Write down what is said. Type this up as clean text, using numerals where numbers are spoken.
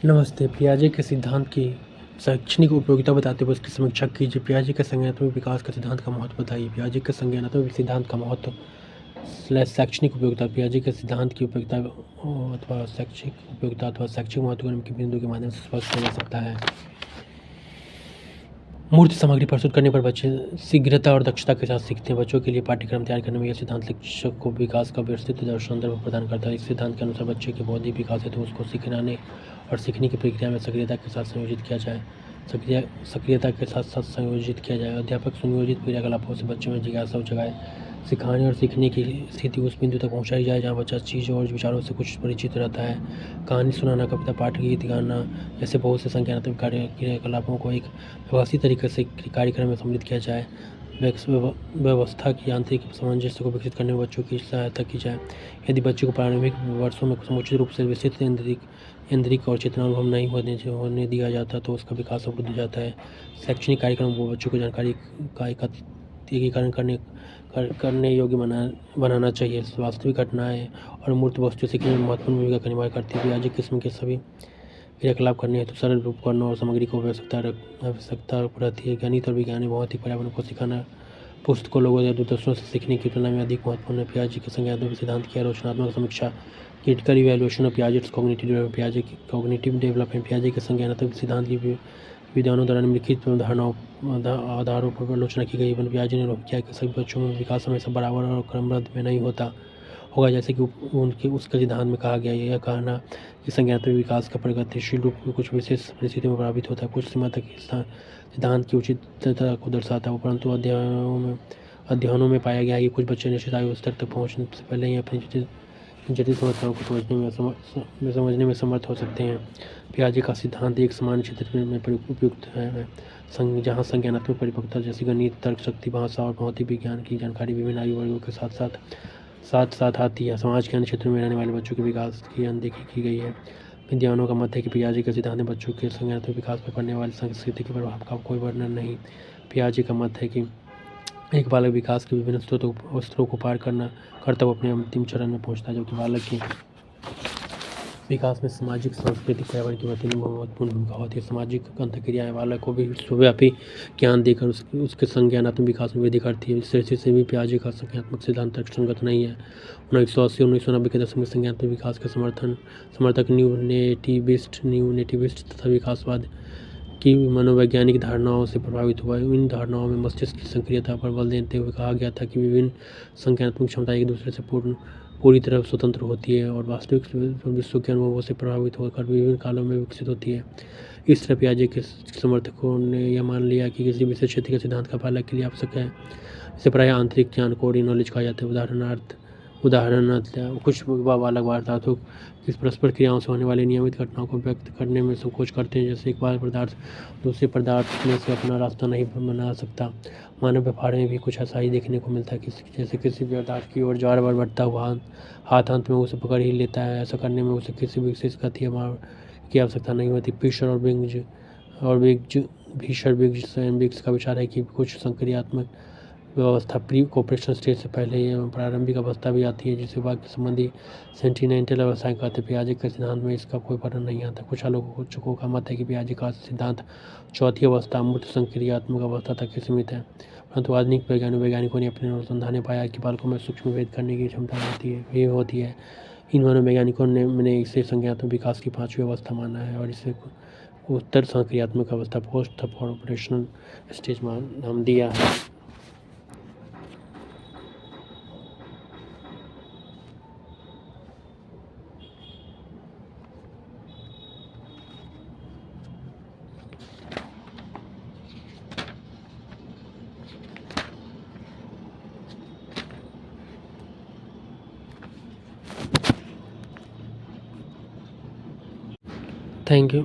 नमस्ते। पियाजे के सिद्धांत की शैक्षणिक उपयोगिता बताते हुए उसकी समीक्षा कीजिए। पियाजे के संज्ञानात्मक विकास का सिद्धांत का महत्व बताइए। पियाजे के संज्ञानात्मक सिद्धांत का महत्व शैक्षणिक उपयोगिता। पियाजे के सिद्धांत की उपयोगिता अथवा शैक्षिक उपयोगिता अथवा शैक्षिक महत्व के बिंदु के माध्यम से स्पष्ट किया जा सकता है। मूर्त सामग्री प्रस्तुत करने पर बच्चे शीघ्रता और दक्षता के साथ सीखते हैं। बच्चों के लिए पाठ्यक्रम तैयार करने में यह सिद्धांत शिक्षक को विकास का विस्तृत संदर्भ प्रदान करता है। इस सिद्धांत के अनुसार बच्चे के बौद्धिक विकास हेतु उसको सीखने और सीखने की प्रक्रिया में सक्रियता के साथ संयोजित किया जाए। अध्यापक सुनियोजित क्रियाकलापों से बच्चों में जिज्ञासा जगाए। सिखाने और सीखने की स्थिति उस बिंदु तक पहुंचाई जाए जहां बच्चा चीज़ों और विचारों से कुछ परिचित रहता है। कहानी सुनाना, कविता पाठ, गीत गाना जैसे बहुत से संज्ञानात्मक क्रियाकलापों को एक व्यवस्थित तरीके से कार्यक्रम में सम्मिलित किया जाए। व्यवस्था की आंतरिक सामंजस्य को विकसित करने में बच्चों की सहायता की जाए। यदि बच्चे को प्रारंभिक वर्षों में समुचित रूप से विस्तृत इंद्रिक और चेतना अनुभव नहीं होने दिया जाता तो उसका विकास अवरुद्ध हो जाता है। शैक्षणिक कार्यक्रम वो बच्चों को जानकारी का एकीकरण करने योग्य बनाना चाहिए। वास्तविक घटनाएं और मूर्त वस्तु सीखने में महत्वपूर्ण भूमिका का निर्वाह करती है। पियाजे किस्म के सभी क्रियाकलाप करने हेतु सरल उपकरणों और सामग्री की आवश्यकता रहती है। गणित और विज्ञान भौतिक पर्यावरण को सिखाना पुस्तकों, लोगों या दूरदर्शनों से सीखने की तुलना में अधिक महत्वपूर्ण है। पियाजे के संज्ञानात्मक सिद्धांत की आलोचनात्मक समीक्षा। Critical evaluation of Piaget's cognitive development. पियाजे के संज्ञानात्मक सिद्धांत की विद्वानों द्वारा निम्नलिखित आधारों पर आलोचना की गई। पियाजे ने आरोप किया कि सभी बच्चों में विकास हमेशा बराबर और क्रमबद्ध में नहीं होता होगा, जैसे कि उसके सिद्धांत में कहा गया। यह कहना कि संज्ञानात्मक विकास का प्रगतिशील रूप कुछ विशेष परिस्थितियों में प्रभावित होता है, कुछ सीमा तक सिद्धांत की उचितता को दर्शाता है। परंतु अध्ययनों में पाया गया है कि कुछ बच्चे निश्चित आयु स्तर तक पहुंचने से पहले ही अपनी जटिल समस्याओं को समझने में समर्थ हो सकते हैं। पियाजे का सिद्धांत एक समान क्षेत्र में उपयुक्त है जहाँ संज्ञानात्मक परिपक्वता जैसे गणित, तर्क शक्ति, भाषा और भौतिक विज्ञान की जानकारी विभिन्न आयु वर्गों के साथ आती है। समाज के अन्य क्षेत्रों में रहने वाले बच्चों के विकास की अनदेखी की गई है। विद्वानों का मत है कि पियाजे के सिद्धांत में बच्चों के संज्ञानात्मक विकास पर पड़ने वाली सांस्कृतिक प्रभाव का कोई वर्णन नहीं। पियाजे का मत है कि एक बालक विकास के विभिन्न स्तरों को पार करता हुआ अपने अंतिम चरण में पहुंचता है, जबकि बालक के विकास में सामाजिक, सांस्कृतिक, पर्यावरण की महत्वपूर्ण भूमिका होती है। सामाजिक अंतःक्रियाएं बालक को भी विश्वव्यापी ज्ञान देकर उसके संज्ञानात्मक विकास में वृद्धि करती है। इस दृष्टि से भी पियाजे का संज्ञानात्मक सिद्धांत तर्कसंगत नहीं है। 1980-1990 के दशक में संज्ञानात्मक विकास के समर्थक न्यू नेटिविस्ट तथा विकासवाद की मनोवैज्ञानिक धारणाओं से प्रभावित हुआ। इन धारणाओं में मस्तिष्क की सक्रियता पर बल देते हुए कहा गया था कि विभिन्न संज्ञानात्मक क्षमताएं एक दूसरे से पूरी तरह स्वतंत्र होती है और वास्तविक विश्व के अनुभवों से प्रभावित होकर विभिन्न कालों में विकसित होती है। इस तरह पियाजे के समर्थकों ने यह मान लिया कि किसी विशेष क्षेत्र के सिद्धांत का बालक के लिए आवश्यक है। इसे प्रायः आंतरिक ज्ञान को नॉलेज कहा जाता है। उदाहरणार्थ कुछ बालक वार्तालापों की परस्पर क्रियाओं से होने वाली नियमित घटनाओं को व्यक्त करने में संकोच करते हैं, जैसे एक बार पदार्थ दूसरे पदार्थ में से अपना रास्ता नहीं बना सकता। मानव व्यवहार में भी कुछ ऐसा ही देखने को मिलता है, जैसे किसी पदार्थ की ओर बार बढ़ता हुआ हाथ अंत में उसे पकड़ ही लेता है। ऐसा करने में उसे किसी विशेष गति की आवश्यकता नहीं होती। बिग्स का विचार है कि कुछ संक्रियात्मक व्यवस्था प्री कोऑपरेशन स्टेज से पहले प्रारंभिक अवस्था भी आती है, जिसे वाक्य संबंधी सेंटिनेंटल अवस्थाएं कहते हैं। पियाजे के सिद्धांत में इसका कोई वर्णन नहीं आता। कुछ आलोचकों का मत है कि पियाजे का सिद्धांत चौथी अवस्था अमूर्त संक्रियात्मक अवस्था तक ही सीमित है, परंतु आधुनिक वैज्ञानिकों ने अपने अनुसंधान में पाया कि बालकों में सूक्ष्म भेद करने की क्षमता होती है। इन मनोवैज्ञानिकों ने इसे संज्ञानात्मक विकास की 5वीं अवस्था माना है और इसे उत्तर संक्रियात्मक अवस्था पोस्ट ऑपरेशनल स्टेज नाम दिया है। Thank you.